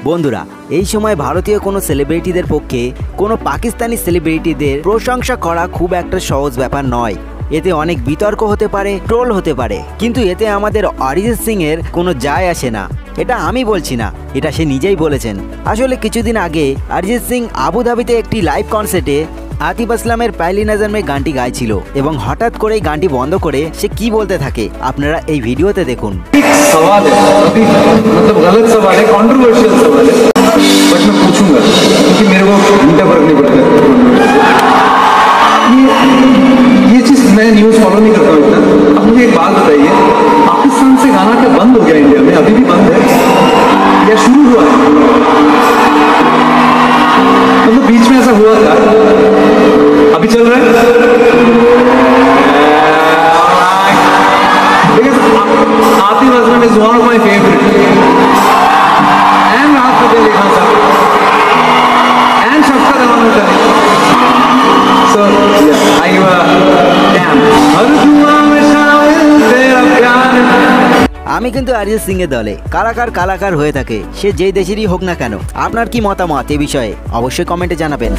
বন্ধুরা, এই সময় ভারতীয় কোনো সেলিব্রিটিদের পক্ষে কোনো পাকিস্তানি সেলিব্রিটিদের প্রশংসা করা খুব একটা সহজ ব্যাপার নয়। এতে অনেক বিতর্ক হতে পারে, ট্রোল হতে পারে, কিন্তু এতে আমাদের অরিজিৎ সিং এর কোনো যায় আসে না। এটা আমি বলছি না, এটা সে নিজেই বলেছেন। আসলে কিছুদিন আগে অরিজিৎ সিং আবুধাবিতে একটি লাইভ কনসার্টে আতিফ আসলামের পহলি নজর में গানটি গাইছিল এবং হঠাৎ করেই গানটি বন্ধ করে সে কি বলতে থাকে আপনারা এই ভিডিওতে দেখুন। सवाल है, मतलब गलत सवाल है, कंट्रोवर्शियल सवाल है, बट मैं पूछूंगा क्योंकि मेरे को घंटा फर्क नहीं पड़ता। ये चीज मैं न्यूज फॉलो नहीं करता हूँ इतना। अब मुझे एक बात बताइए, पाकिस्तान से गाना क्या बंद हो गया इंडिया में? अभी भी बंद है या शुरू हुआ है? मतलब बीच में ऐसा हुआ था, अभी चल रहा है? Atif Aslam is one of my favorite, and Rahat Fateh Ali Khan sir, and Shafqat Alam sir. So yeah, I damn. हर दुआ में शामिल तेरा प्यार। আমি কিন্তু অরিজিৎ সিং এর দলে। কালাকার হয়ে থাকে, সে যেই দেশেরই হোক না কেন। আপনার কি মতামত এ বিষয়ে অবশ্যই কমেন্টে জানাবেন।